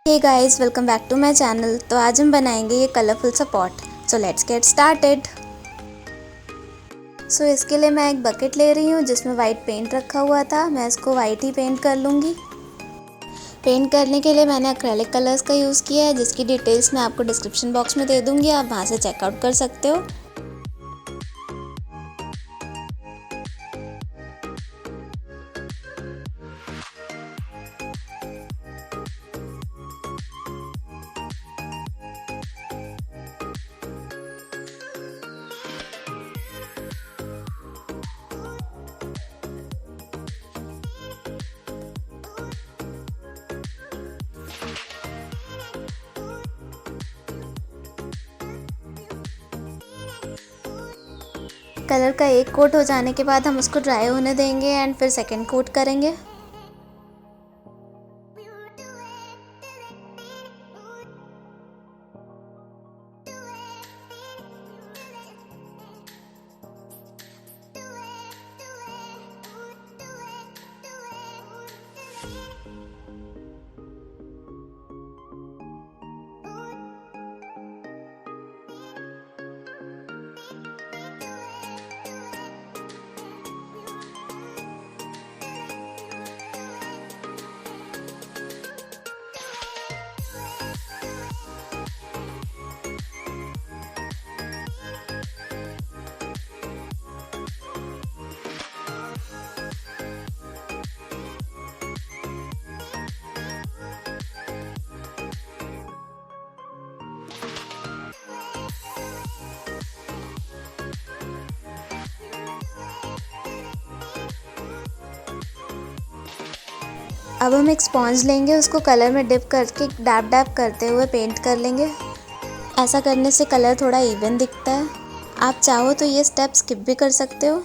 Hey guys, welcome back to my channel. तो आज हम बनाएंगे ये कलरफुल सा pot. So let's get started. So इसके लिए मैं एक बकेट ले रही हूँ जिसमें वाइट पेंट रखा हुआ था। मैं इसको वाइट ही पेंट कर लूँगी। पेंट करने के लिए मैंने एक्रेलिक कलर्स का यूज़ किया है, जिसकी डिटेल्स मैं आपको डिस्क्रिप्शन बॉक्स में दे दूँगी, आप वहाँ से चेकआउट कर सकते हो। कलर का एक कोट हो जाने के बाद हम उसको ड्राई होने देंगे एंड फिर सेकेंड कोट करेंगे। अब हम एक स्पॉन्ज लेंगे, उसको कलर में डिप करके डैब डैब करते हुए पेंट कर लेंगे। ऐसा करने से कलर थोड़ा इवन दिखता है। आप चाहो तो ये स्टेप स्किप भी कर सकते हो।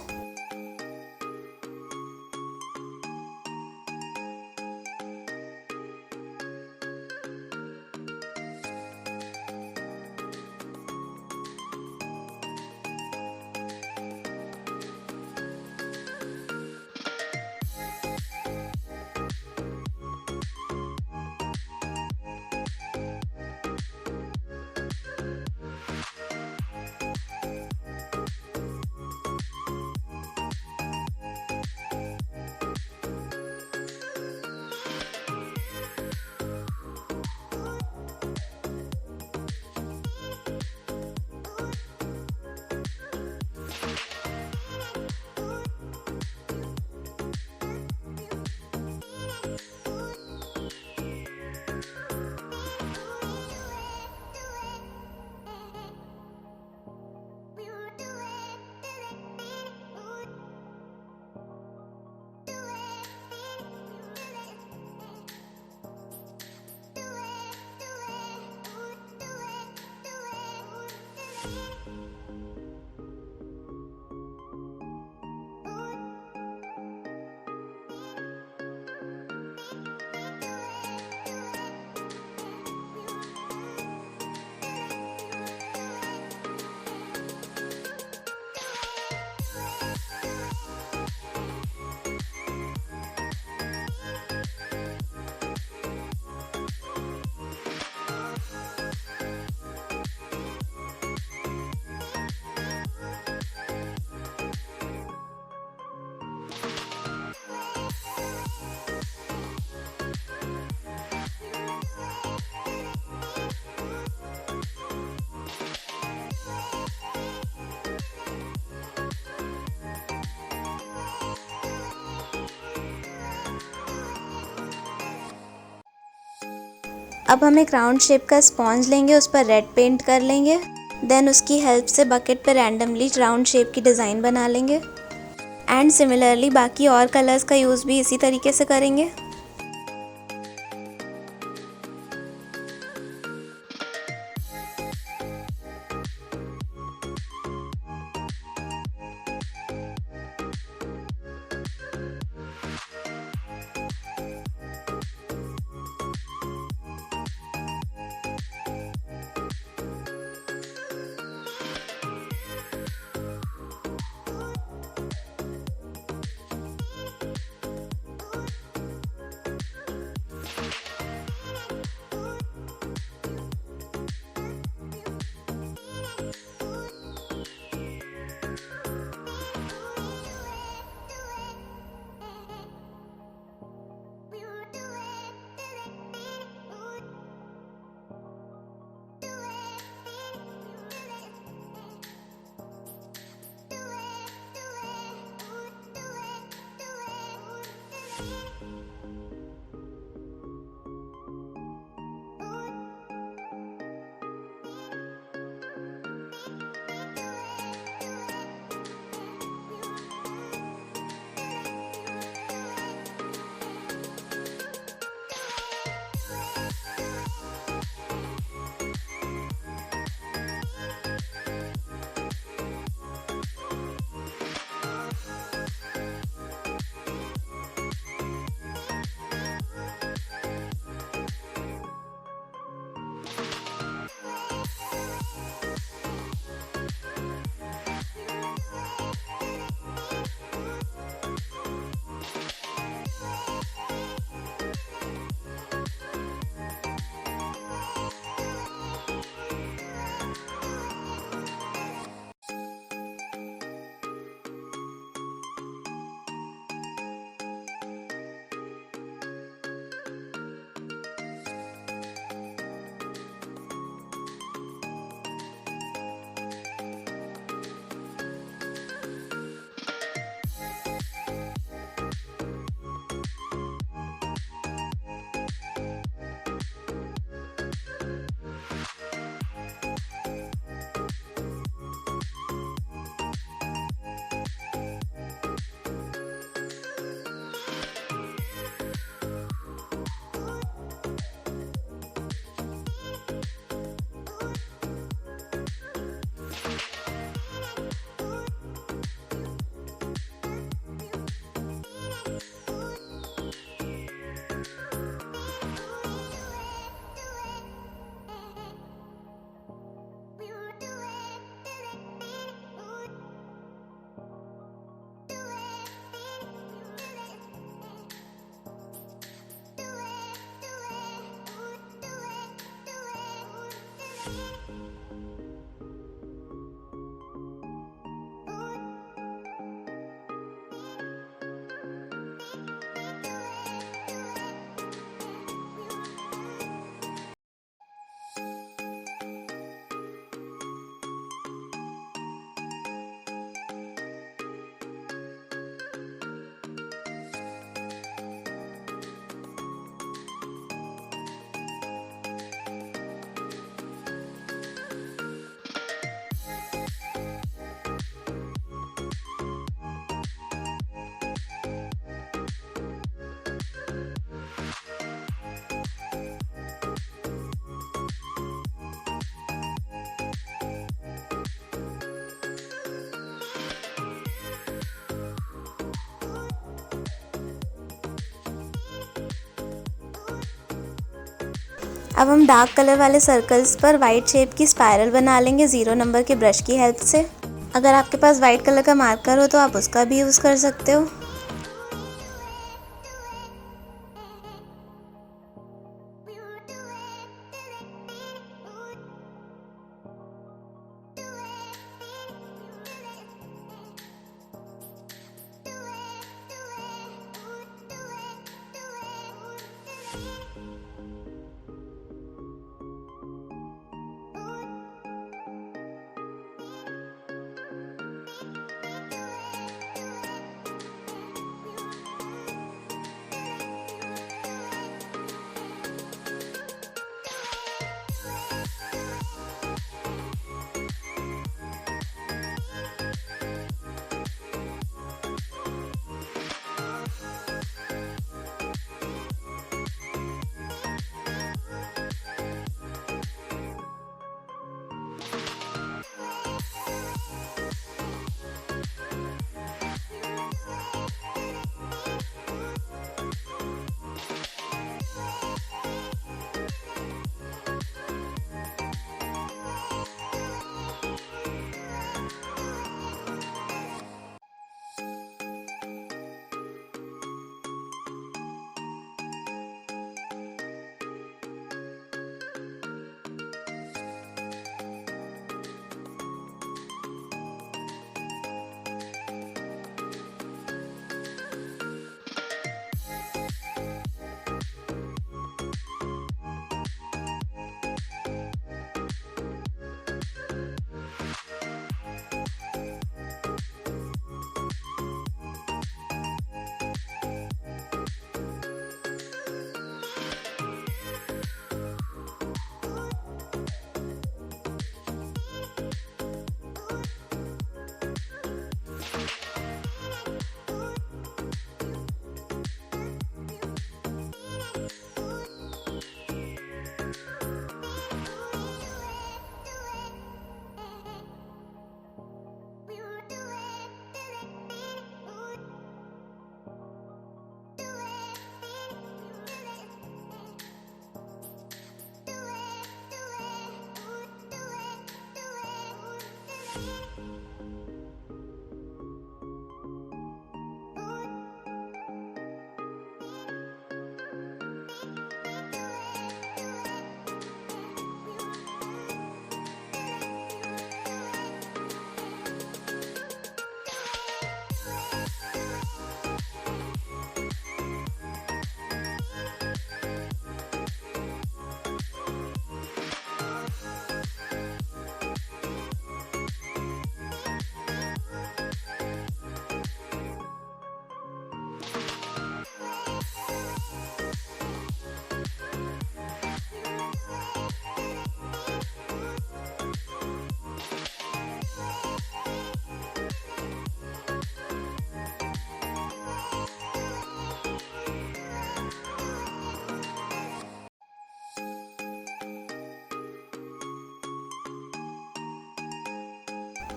अब हम एक राउंड शेप का स्पॉन्ज लेंगे, उस पर रेड पेंट कर लेंगे। देन उसकी हेल्प से बकेट पर रैंडमली राउंड शेप की डिज़ाइन बना लेंगे। एंड सिमिलरली बाकी और कलर्स का यूज़ भी इसी तरीके से करेंगे। अब हम डार्क कलर वाले सर्कल्स पर वाइट शेप की स्पाइरल बना लेंगे 0 नंबर के ब्रश की हेल्प से। अगर आपके पास वाइट कलर का मार्कर हो तो आप उसका भी यूज़ कर सकते हो।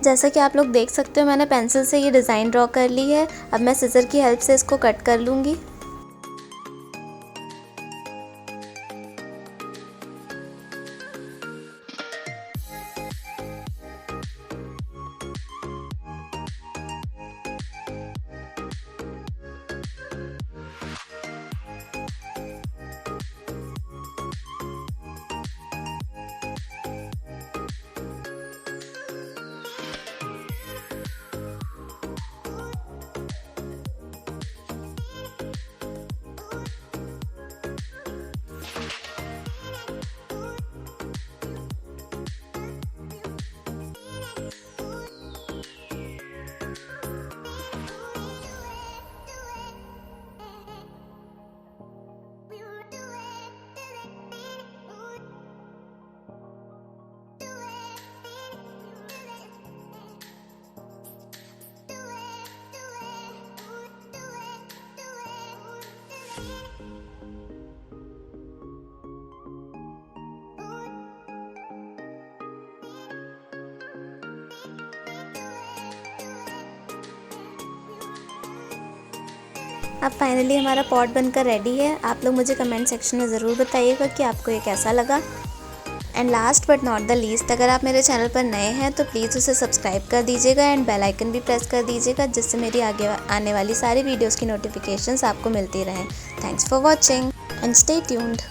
जैसा कि आप लोग देख सकते हो मैंने पेंसिल से ये डिज़ाइन ड्रॉ कर ली है। अब मैं सिज़र की हेल्प से इसको कट कर लूँगी। अब फाइनली हमारा पॉट बनकर रेडी है। आप लोग मुझे कमेंट सेक्शन में ज़रूर बताइएगा कि आपको ये कैसा लगा। And last but not the least, अगर आप मेरे चैनल पर नए हैं तो प्लीज़ उसे सब्सक्राइब कर दीजिएगा एंड बेल आइकन भी प्रेस कर दीजिएगा, जिससे मेरी आगे आने वाली सारी वीडियोस की नोटिफिकेशंस आपको मिलती रहें। Thanks for watching and stay tuned.